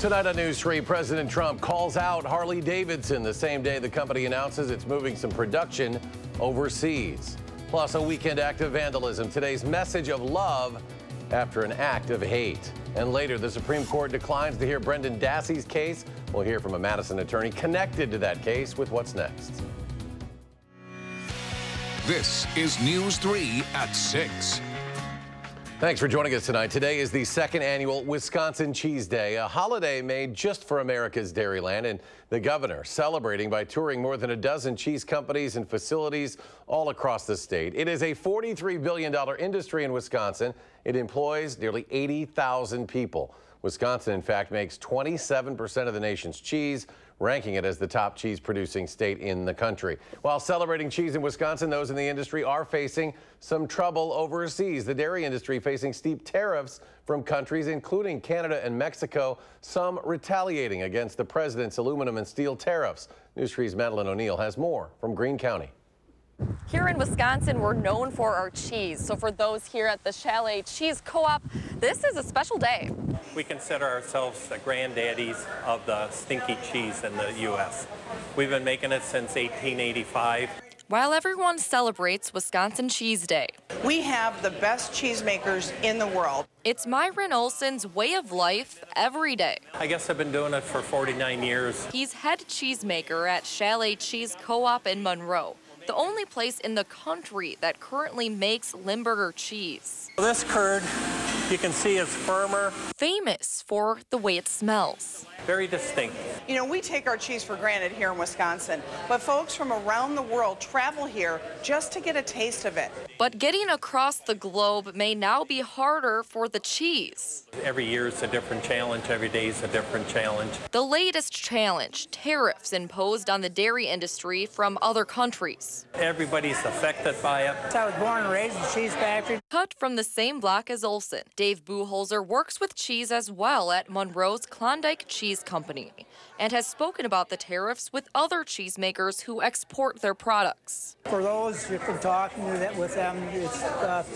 Tonight on News 3, President Trump calls out Harley-Davidson the same day the company announces it's moving some production overseas. Plus, a weekend act of vandalism. Today's message of love after an act of hate. And later, the Supreme Court declines to hear Brendan Dassey's case. We'll hear from a Madison attorney connected to that case with what's next. This is News 3 at 6. Thanks for joining us tonight. Today is the second annual Wisconsin Cheese Day, a holiday made just for America's dairyland, and the governor celebrating by touring more than a dozen cheese companies and facilities all across the state. It is a $43 billion industry in Wisconsin. It employs nearly 80,000 people. Wisconsin, in fact, makes 27% of the nation's cheese, ranking it as the top cheese-producing state in the country. While celebrating cheese in Wisconsin, those in the industry are facing some trouble overseas. The dairy industry facing steep tariffs from countries including Canada and Mexico, some retaliating against the president's aluminum and steel tariffs. News 3's Madeline O'Neill has more from Greene County. Here in Wisconsin, we're known for our cheese. So for those here at the Chalet Cheese Co-op, this is a special day. We consider ourselves the granddaddies of the stinky cheese in the U.S. We've been making it since 1885. While everyone celebrates Wisconsin Cheese Day, we have the best cheesemakers in the world. It's Myron Olson's way of life every day. I guess I've been doing it for 49 years. He's head cheesemaker at Chalet Cheese Co-op in Monroe, the only place in the country that currently makes Limburger cheese. This curd, you can see, is firmer. Famous for the way it smells. Very distinct. You know, we take our cheese for granted here in Wisconsin, but folks from around the world travel here just to get a taste of it. But getting across the globe may now be harder for the cheese. Every year is a different challenge. Every day is a different challenge. The latest challenge, tariffs imposed on the dairy industry from other countries. Everybody's affected by it. I was born and raised in a cheese factory. Cut from the same block as Olson, Dave Buholzer works with cheese as well at Monroe's Klondike Cheese Company and has spoken about the tariffs with other cheesemakers who export their products. For those who've been talking with them, it's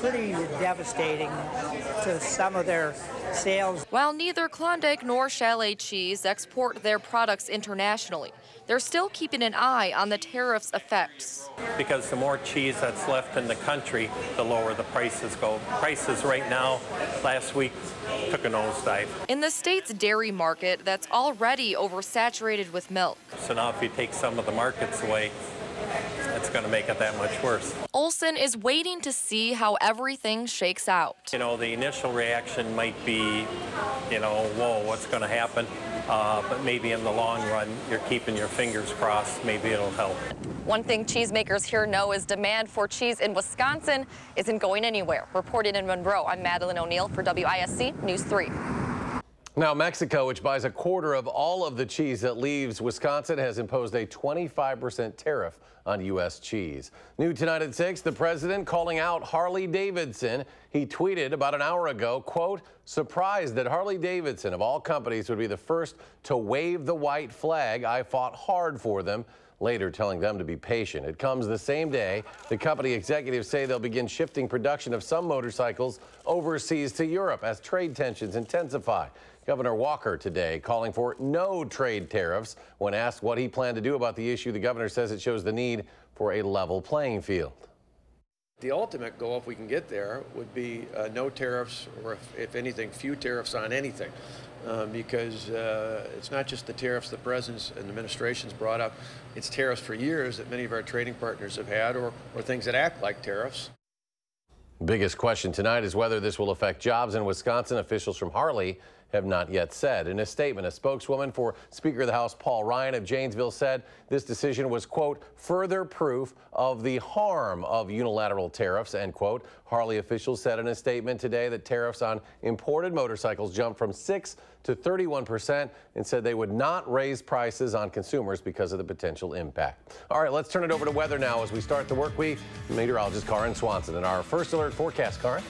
pretty devastating to some of their sales. While neither Klondike nor Chalet Cheese export their products internationally, they're still keeping an eye on the tariffs' effects. Because the more cheese that's left in the country, the lower the prices go. Prices right now, last week, took a nosedive. In the state's dairy market that's already oversaturated with milk. So now if you take some of the markets away, it's going to make it that much worse. Olson is waiting to see how everything shakes out. You know, the initial reaction might be, you know, whoa, what's going to happen? But maybe in the long run, you're keeping your fingers crossed. Maybe it'll help. One thing cheesemakers here know is demand for cheese in Wisconsin isn't going anywhere. Reporting in Monroe, I'm Madeline O'Neill for WISC News 3. Now, Mexico, which buys a quarter of all of the cheese that leaves Wisconsin, has imposed a 25% tariff on U.S. cheese. New tonight at 6, the president calling out Harley-Davidson. He tweeted about an hour ago, quote, surprised that Harley-Davidson, of all companies, would be the first to wave the white flag. I fought hard for them. Later telling them to be patient. It comes the same day the company executives say they'll begin shifting production of some motorcycles overseas to Europe as trade tensions intensify. Governor Walker today calling for no trade tariffs. When asked what he planned to do about the issue, the governor says it shows the need for a level playing field. The ultimate goal, if we can get there, would be no tariffs, or if anything, few tariffs on anything. Because it's not just the tariffs the presidents and administrations brought up, it's tariffs for years that many of our trading partners have had, or things that act like tariffs. Biggest question tonight is whether this will affect jobs in Wisconsin. Officials from Harley have not yet said. In a statement, a spokeswoman for Speaker of the House Paul Ryan of Janesville said this decision was, quote, further proof of the harm of unilateral tariffs, end quote. Harley officials said in a statement today that tariffs on imported motorcycles jumped from 6% to 31% and said they would not raise prices on consumers because of the potential impact. All right, let's turn it over to weather now as we start the work week. Meteorologist Karin Swanson and our first alert forecast. Karin?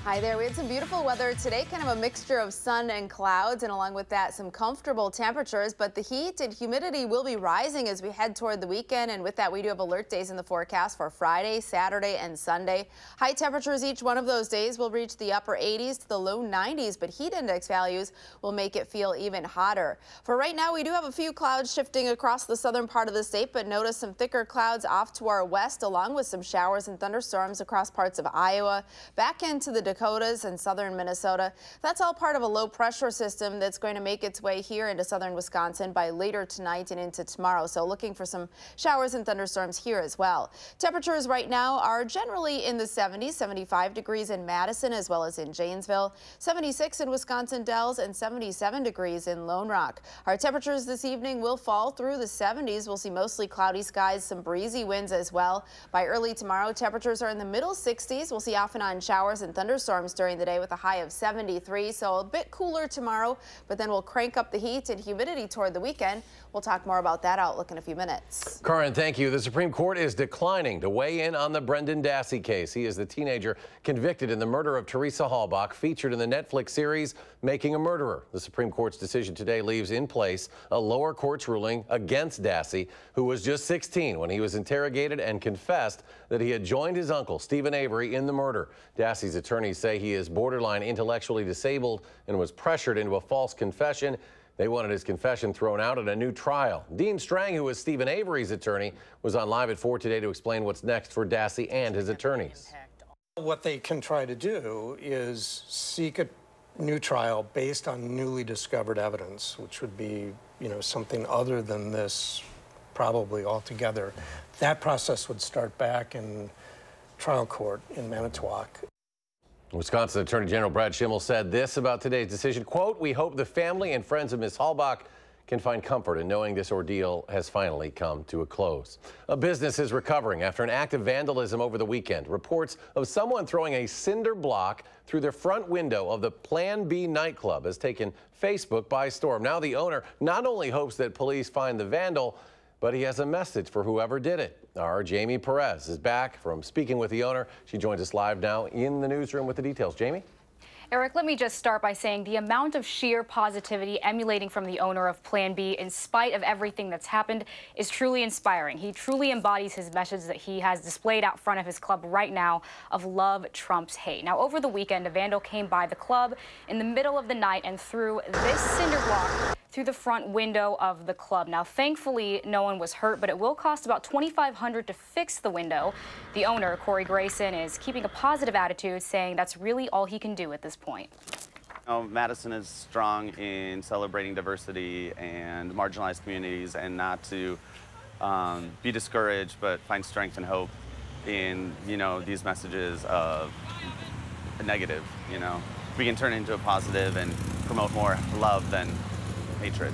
Hi there. We had some beautiful weather today, kind of a mixture of sun and clouds, and along with that, some comfortable temperatures. But the heat and humidity will be rising as we head toward the weekend. And with that, we do have alert days in the forecast for Friday, Saturday, and Sunday. High temperatures each one of those days will reach the upper 80s to the low 90s, but heat index values will make it feel even hotter. For right now, we do have a few clouds shifting across the southern part of the state, but notice some thicker clouds off to our west, along with some showers and thunderstorms across parts of Iowa, back into the Dakotas and southern Minnesota. That's all part of a low pressure system that's going to make its way here into southern Wisconsin by later tonight and into tomorrow. So looking for some showers and thunderstorms here as well. Temperatures right now are generally in the 70s, 75 degrees in Madison as well as in Janesville, 76 in Wisconsin Dells, and 77 degrees in Lone Rock. Our temperatures this evening will fall through the 70s. We'll see mostly cloudy skies, some breezy winds as well. By early tomorrow, temperatures are in the middle 60s. We'll see off and on showers and thunderstorms during the day with a high of 73, so a bit cooler tomorrow, but then we'll crank up the heat and humidity toward the weekend. We'll talk more about that outlook in a few minutes. Karin, thank you. The Supreme Court is declining to weigh in on the Brendan Dassey case. He is the teenager convicted in the murder of Teresa Halbach, featured in the Netflix series Making a Murderer. The Supreme Court's decision today leaves in place a lower court's ruling against Dassey, who was just 16 when he was interrogated and confessed that he had joined his uncle, Stephen Avery, in the murder. Dassey's attorneys say he is borderline intellectually disabled and was pressured into a false confession. They wanted his confession thrown out at a new trial. Dean Strang, who is Stephen Avery's attorney, was on Live at 4 today to explain what's next for Dassey and his attorneys. What they can try to do is seek a new trial based on newly discovered evidence, which would be, something other than this probably altogether. That process would start back in trial court in Manitowoc. Wisconsin Attorney General Brad Schimmel said this about today's decision, quote, "We hope the family and friends of Ms. Halbach can find comfort in knowing this ordeal has finally come to a close." A business is recovering after an act of vandalism over the weekend. Reports of someone throwing a cinder block through the front window of the Plan B nightclub has taken Facebook by storm. Now the owner not only hopes that police find the vandal, but he has a message for whoever did it. Our Jamie Perez is back from speaking with the owner. She joins us live now in the newsroom with the details. Jamie? Eric, let me just start by saying the amount of sheer positivity emulating from the owner of Plan B, in spite of everything that's happened, is truly inspiring. He truly embodies his message that he has displayed out front of his club right now of love trumps hate. Now, over the weekend, a vandal came by the club in the middle of the night and threw this cinder block through the front window of the club. Now, thankfully, no one was hurt, but it will cost about $2,500 to fix the window. The owner, Corey Grayson, is keeping a positive attitude, saying that's really all he can do at this point. Madison is strong in celebrating diversity and marginalized communities, and not to be discouraged, but find strength and hope in, these messages of a negative, We can turn it into a positive and promote more love than hatred.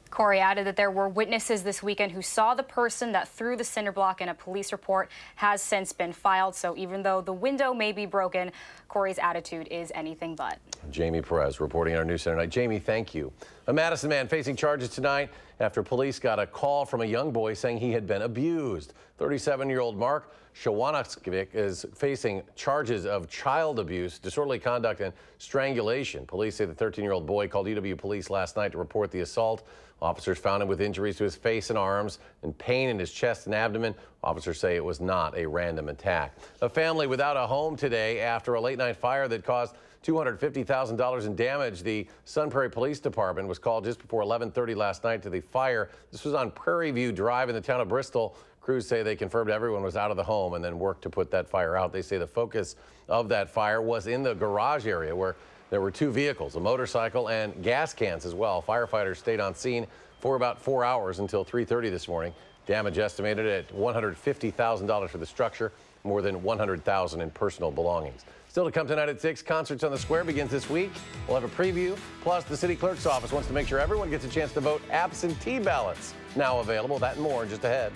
Corey added that there were witnesses this weekend who saw the person that threw the cinder block, and a police report has since been filed. So even though the window may be broken, Corey's attitude is anything but. Jamie Perez reporting on our News Center tonight. Jamie, thank you. A Madison man facing charges tonight after police got a call from a young boy saying he had been abused. 37-year-old Mark Shawanowski is facing charges of child abuse, disorderly conduct, and strangulation. Police say the 13-year-old boy called UW police last night to report the assault. Officers found him with injuries to his face and arms and pain in his chest and abdomen. Officers say it was not a random attack. A family without a home today after a late-night fire that caused $250,000 in damage. The Sun Prairie Police Department was called just before 11:30 last night to the fire. This was on Prairie View Drive in the town of Bristol. Crews say they confirmed everyone was out of the home and then worked to put that fire out. They say the focus of that fire was in the garage area where there were two vehicles, a motorcycle and gas cans as well. Firefighters stayed on scene for about 4 hours until 3:30 this morning. Damage estimated at $150,000 for the structure, more than $100,000 in personal belongings. Still to come tonight at 6, Concerts on the Square begins this week. We'll have a preview. Plus, the city clerk's office wants to make sure everyone gets a chance to vote absentee ballots. Now available. That and more just ahead.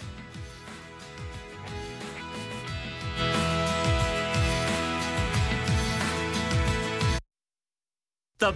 The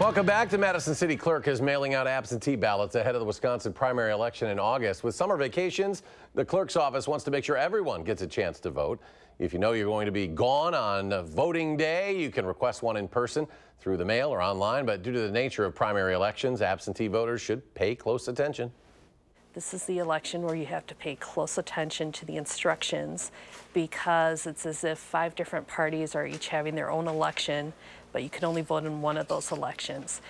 Welcome back. The Madison City Clerk is mailing out absentee ballots ahead of the Wisconsin primary election in August. With summer vacations, the clerk's office wants to make sure everyone gets a chance to vote. If you know you're going to be gone on voting day, you can request one in person through the mail or online. But due to the nature of primary elections, absentee voters should pay close attention. This is the election where you have to pay close attention to the instructions, because it's as if 5 different parties are each having their own election, but you can only vote in one of those elections.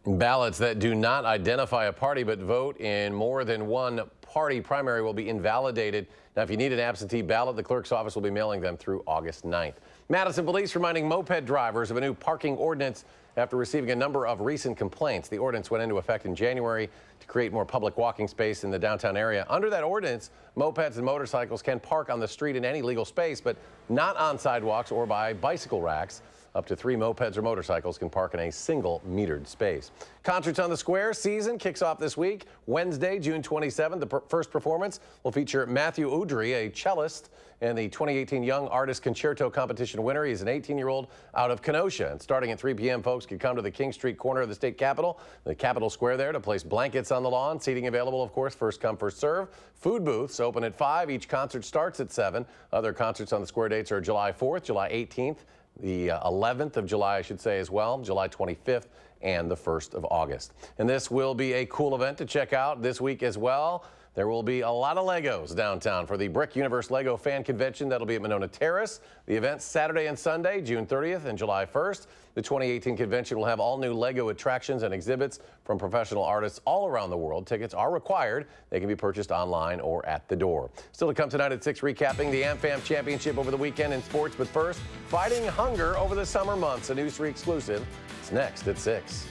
Ballots that do not identify a party but vote in more than one party primary will be invalidated. Now, if you need an absentee ballot, the clerk's office will be mailing them through August 9th. Madison police reminding moped drivers of a new parking ordinance after receiving a number of recent complaints. The ordinance went into effect in January to create more public walking space in the downtown area. Under that ordinance, mopeds and motorcycles can park on the street in any legal space, but not on sidewalks or by bicycle racks. Up to 3 mopeds or motorcycels can park in a single metered space. Concerts on the Square season kicks off this week. Wednesday, June 27th, the first performance will feature Matthew Udry, a cellist and the 2018 Young Artist Concerto Competition winner. He's an 18-year-old out of Kenosha. And starting at 3 p.m., folks can come to the King Street corner of the state capitol, the Capitol Square there, to place blankets on the lawn. Seating available, of course, first come, first serve. Food booths open at 5. Each concert starts at 7. Other concerts on the Square dates are July 4th, July 18th, the 11th of July, I should say, as well, July 25th, and the 1st of August. And this will be a cool event to check out this week as well. There will be a lot of Legos downtown for the Brick Universe Lego Fan Convention. That'll be at Monona Terrace. The event's Saturday and Sunday, June 30th and July 1st. The 2018 convention will have all new Lego attractions and exhibits from professional artists all around the world. Tickets are required. They can be purchased online or at the door. Still to come tonight at 6, recapping the AmFam Championship over the weekend in sports. But first, fighting hunger over the summer months, a News 3 exclusive. It's next at 6.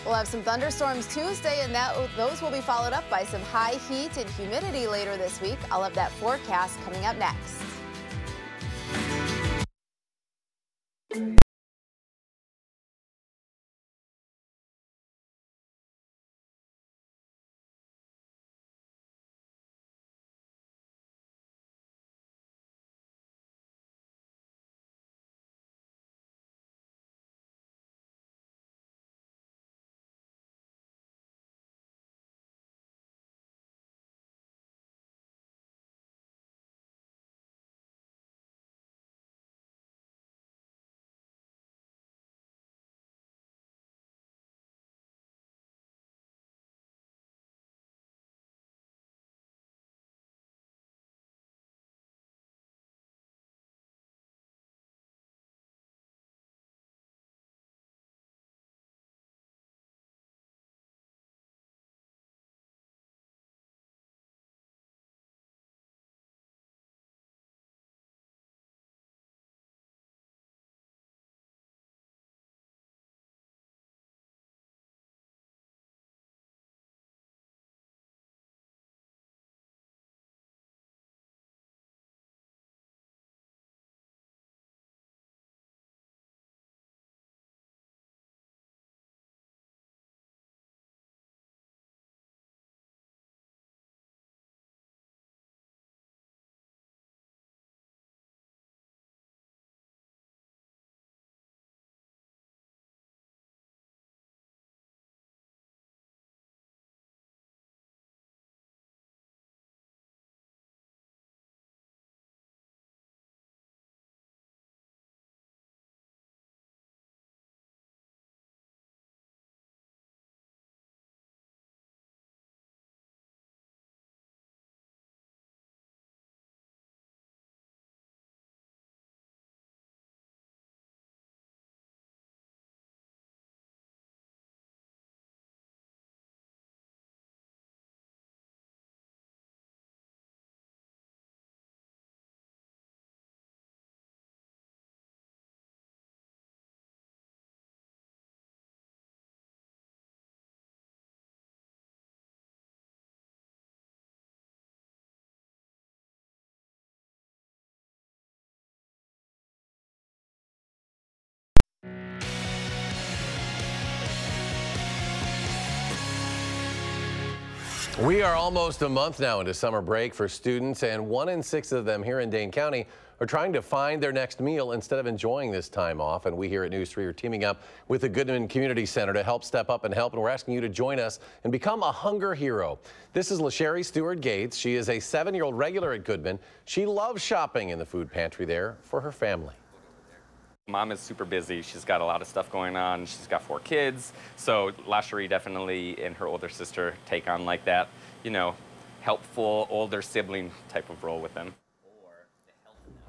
We'll have some thunderstorms Tuesday, and those will be followed up by some high heat and humidity later this week. I'll have that forecast coming up next. We are almost a month now into summer break for students, and 1 in 6 of them here in Dane County are trying to find their next meal instead of enjoying this time off. And we here at News 3 are teaming up with the Goodman Community Center to help step up and help. And we're asking you to join us and become a hunger hero. This is LaSherry Stewart Gates. She is a 7-year-old regular at Goodman. She loves shopping in the food pantry there for her family. Mom is super busy. She's got a lot of stuff going on. She's got 4 kids. So LaSherry definitely and her older sister take on like that, you know, helpful older sibling type of role with them.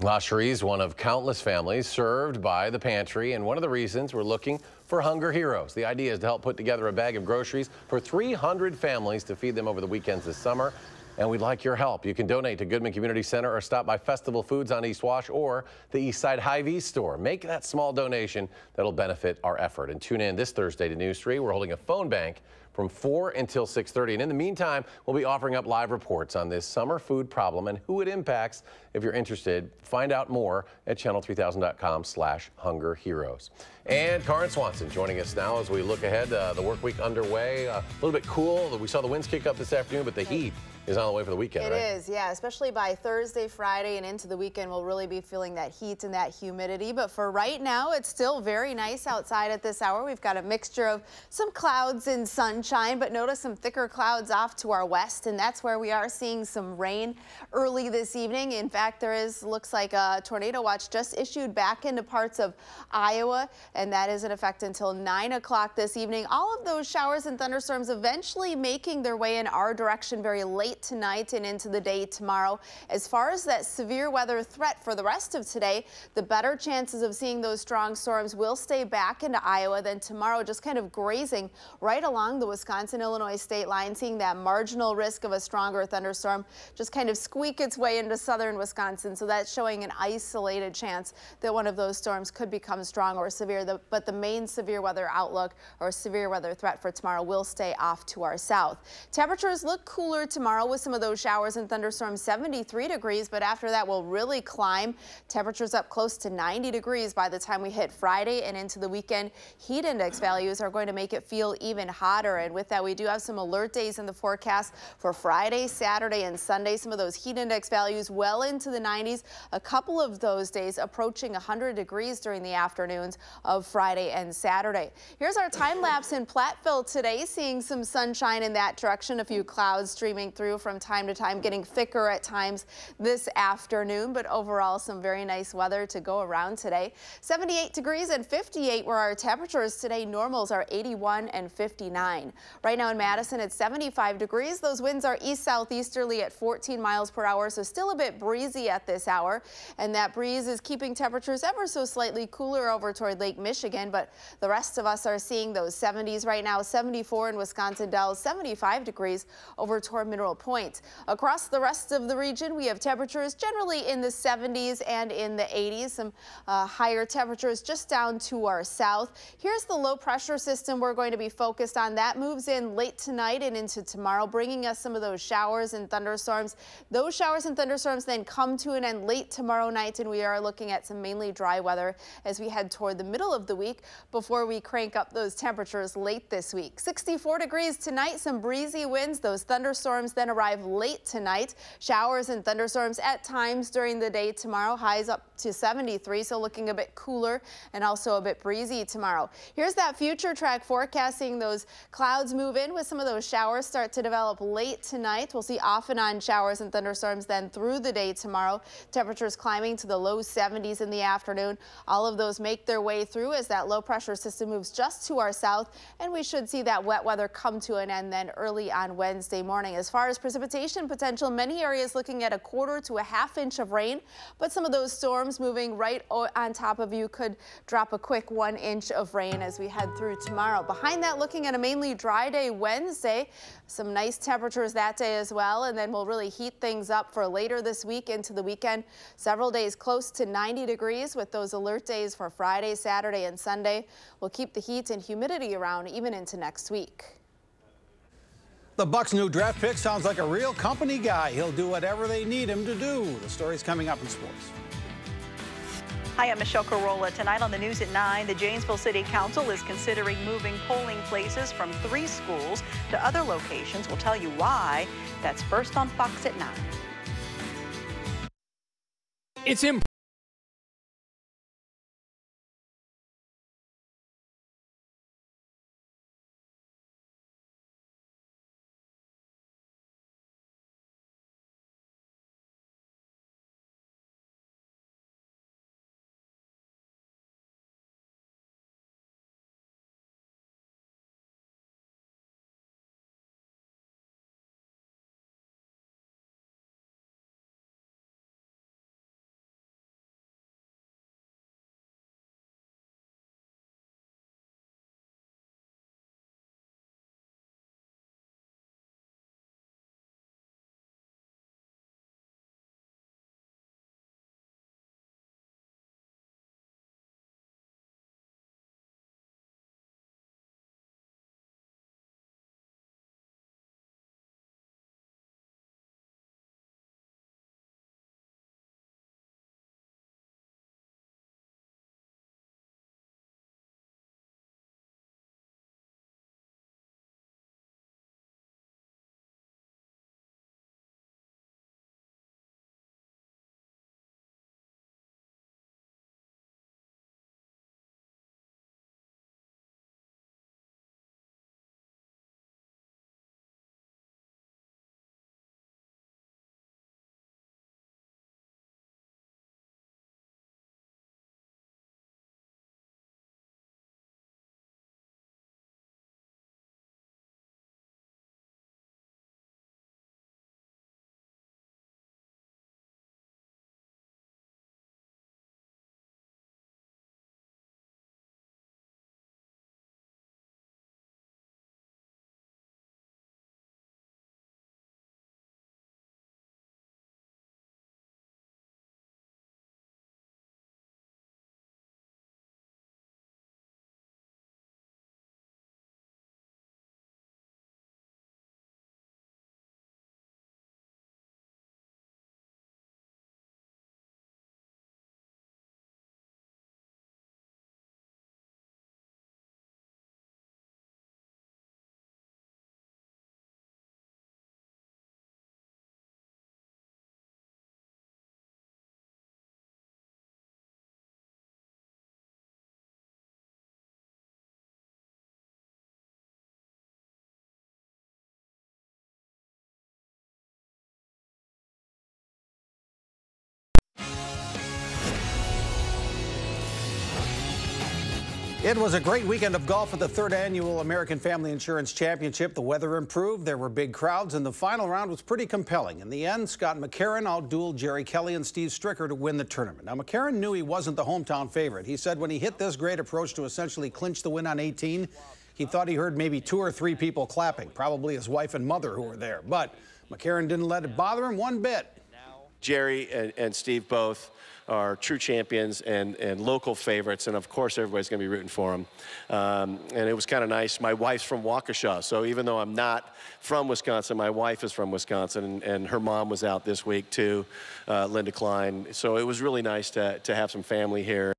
LaSherry is one of countless families served by the pantry, and one of the reasons we're looking for Hunger Heroes. The idea is to help put together a bag of groceries for 300 families to feed them over the weekends this summer. And we'd like your help. You can donate to Goodman Community Center or stop by Festival Foods on East Wash or the Eastside Hy-Vee store. Make that small donation that'll benefit our effort. And tune in this Thursday to News 3. We're holding a phone bank from 4 until 6:30. And in the meantime, we'll be offering up live reports on this summer food problem and who it impacts. If you're interested, find out more at channel3000.com/hungerheroes. And Karin Swanson joining us now as we look ahead. The work week underway. A little bit cool. We saw the winds kick up this afternoon, but the heat is on the way for the weekend, right? It is, yeah, especially by Thursday, Friday, and into the weekend, we'll really be feeling that heat and that humidity. But for right now, it's still very nice outside at this hour. We've got a mixture of some clouds and sunshine, but notice some thicker clouds off to our west, and that's where we are seeing some rain early this evening. In fact, looks like a tornado watch just issued back into parts of Iowa, and that is in effect until 9 o'clock this evening. All of those showers and thunderstorms eventually making their way in our direction very late tonight and into the day tomorrow. As far as that severe weather threat for the rest of today, the better chances of seeing those strong storms will stay back into Iowa. Then tomorrow, just kind of grazing right along the Wisconsin-Illinois state line, seeing that marginal risk of a stronger thunderstorm just kind of squeak its way into southern Wisconsin. So that's showing an isolated chance that one of those storms could become strong or severe. But the main severe weather outlook or severe weather threat for tomorrow will stay off to our south. Temperatures look cooler tomorrow with some of those showers and thunderstorms, 73 degrees, but after that will really climb. Temperatures up close to 90 degrees by the time we hit Friday and into the weekend. Heat index values are going to make it feel even hotter, and with that we do have some alert days in the forecast for Friday, Saturday, and Sunday. Some of those heat index values well into the 90s. A couple of those days approaching 100 degrees during the afternoons of Friday and Saturday. Here's our time lapse in Platteville today, seeing some sunshine in that direction, a few clouds streaming through from time to time, getting thicker at times this afternoon, but overall some very nice weather to go around today. 78 degrees and 58 were our temperatures today. Normals are 81 and 59. Right now in Madison it's 75 degrees. Those winds are east-southeasterly at 14 miles per hour, so still a bit breezy at this hour, and that breeze is keeping temperatures ever so slightly cooler over toward Lake Michigan, but the rest of us are seeing those 70s right now. 74 in Wisconsin Dells, 75 degrees over toward Mineral Point. Across the rest of the region, we have temperatures generally in the 70s and in the 80s. Some higher temperatures just down to our south. Here's the low pressure system we're going to be focused on. That moves in late tonight and into tomorrow, bringing us some of those showers and thunderstorms. Those showers and thunderstorms then come to an end late tomorrow night, and we are looking at some mainly dry weather as we head toward the middle of the week before we crank up those temperatures late this week. 64 degrees tonight, some breezy winds. Those thunderstorms then arrive late tonight. Showers and thunderstorms at times during the day tomorrow. Highs up to 73, so looking a bit cooler and also a bit breezy tomorrow. Here's that future track forecasting. Those clouds move in with some of those showers start to develop late tonight. We'll see off and on showers and thunderstorms then through the day tomorrow. Temperatures climbing to the low 70s in the afternoon. All of those make their way through as that low pressure system moves just to our south, and we should see that wet weather come to an end then early on Wednesday morning. As far as precipitation potential, many areas looking at a quarter to a half inch of rain, but some of those storms moving right on top of you could drop a quick 1 inch of rain as we head through tomorrow. Behind that, looking at a mainly dry day Wednesday, some nice temperatures that day as well, and then we'll really heat things up for later this week into the weekend. Several days close to 90 degrees with those alert days for Friday, Saturday, and Sunday. We'll keep the heat and humidity around even into next week. The Bucks' new draft pick sounds like a real company guy. He'll do whatever they need him to do. The story's coming up in sports. Hi, I'm Michelle Carolla. Tonight on the news at 9, the Janesville City Council is considering moving polling places from 3 schools to other locations. We'll tell you why. That's first on Fox at 9. It's important. It was a great weekend of golf at the 3rd Annual American Family Insurance Championship. The weather improved, there were big crowds, and the final round was pretty compelling. In the end, Scott McCarron outdueled Jerry Kelly and Steve Stricker to win the tournament. Now, McCarron knew he wasn't the hometown favorite. He said when he hit this great approach to essentially clinch the win on 18, he thought he heard maybe 2 or 3 people clapping, probably his wife and mother who were there. But McCarron didn't let it bother him one bit. Jerry and Steve both are true champions and local favorites, and of course everybody's going to be rooting for them. And it was kind of nice. My wife's from Waukesha, so even though I'm not from Wisconsin, my wife is from Wisconsin, and her mom was out this week too, Linda Klein. So it was really nice to have some family here.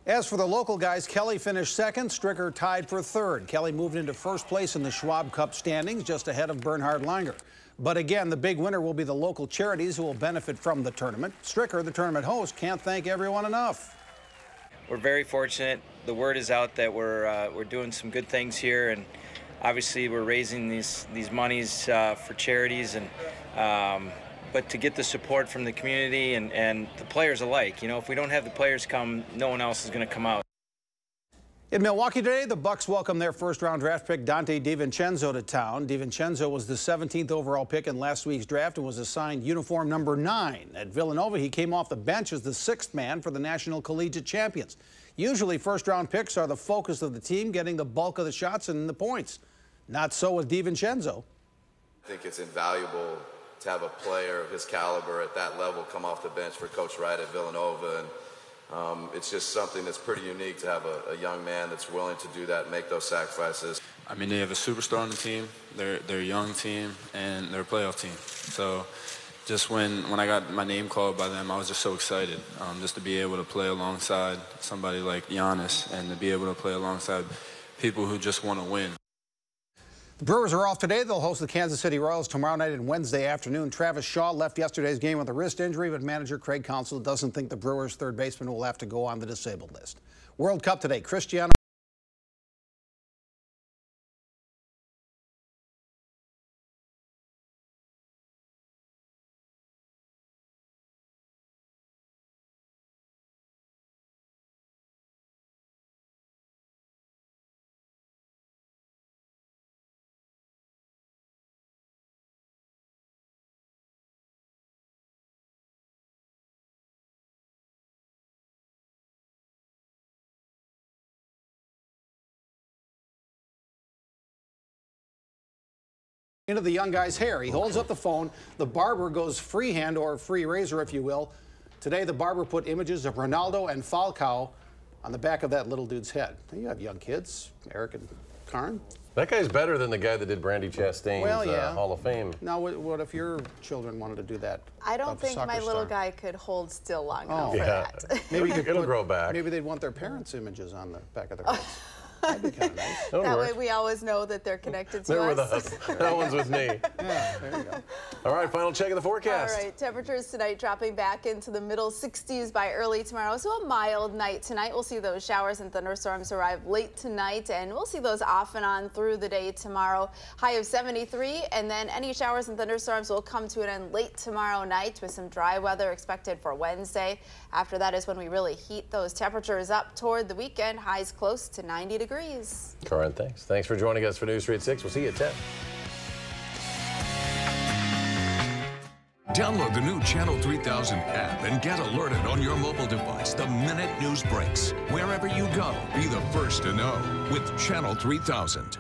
As for the local guys, Kelly finished 2nd, Stricker tied for 3rd. Kelly moved into 1st place in the Schwab Cup standings, just ahead of Bernhard Langer. But again, the big winner will be the local charities who will benefit from the tournament. Stricker, the tournament host, can't thank everyone enough. We're very fortunate. The word is out that we're doing some good things here, and obviously we're raising these monies for charities, and but to get the support from the community and the players alike. You know, if we don't have the players come, no one else is going to come out. In Milwaukee today, the Bucks welcome their first-round draft pick Dante DiVincenzo to town. DiVincenzo was the 17th overall pick in last week's draft and was assigned uniform number 9. At Villanova, he came off the bench as the 6th man for the National Collegiate Champions. Usually, first-round picks are the focus of the team, getting the bulk of the shots and the points. Not so with DiVincenzo. I think it's invaluable to have a player of his caliber at that level come off the bench for Coach Wright at Villanova. And it's just something that's pretty unique to have a young man that's willing to do that, make those sacrifices. I mean, they have a superstar on the team. They're a young team, and they're a playoff team. So just when I got my name called by them, I was just so excited just to be able to play alongside somebody like Giannis and to be able to play alongside people who just want to win. The Brewers are off today. They'll host the Kansas City Royals tomorrow night and Wednesday afternoon. Travis Shaw left yesterday's game with a wrist injury, but manager Craig Counsell doesn't think the Brewers' third baseman will have to go on the disabled list. World Cup today. Cristiano into the young guy's hair. He holds up the phone. The barber goes freehand, or free razor, if you will. Today, the barber put images of Ronaldo and Falcao on the back of that little dude's head. Now, you have young kids, Eric and Karen. That guy's better than the guy that did Brandy Chastain's Hall of Fame. Now, what if your children wanted to do that? I don't think my little guy could hold still long enough for that. Maybe it'll grow back. Maybe they'd want their parents' images on the back of their heads. That'd be kind of nice. That way we always know that they're connected to us. They're with us. That one's with me. Yeah, there you go. All right, final check of the forecast. All right, temperatures tonight dropping back into the middle 60s by early tomorrow. So a mild night tonight. We'll see those showers and thunderstorms arrive late tonight, and we'll see those off and on through the day tomorrow. High of 73, and then any showers and thunderstorms will come to an end late tomorrow night with some dry weather expected for Wednesday. After that is when we really heat those temperatures up toward the weekend. Highs close to 90 degrees. Corinne, thanks. Thanks for joining us for News 3 at 6. We'll see you at 10. Download the new Channel 3000 app and get alerted on your mobile device the minute news breaks. Wherever you go, be the first to know with Channel 3000.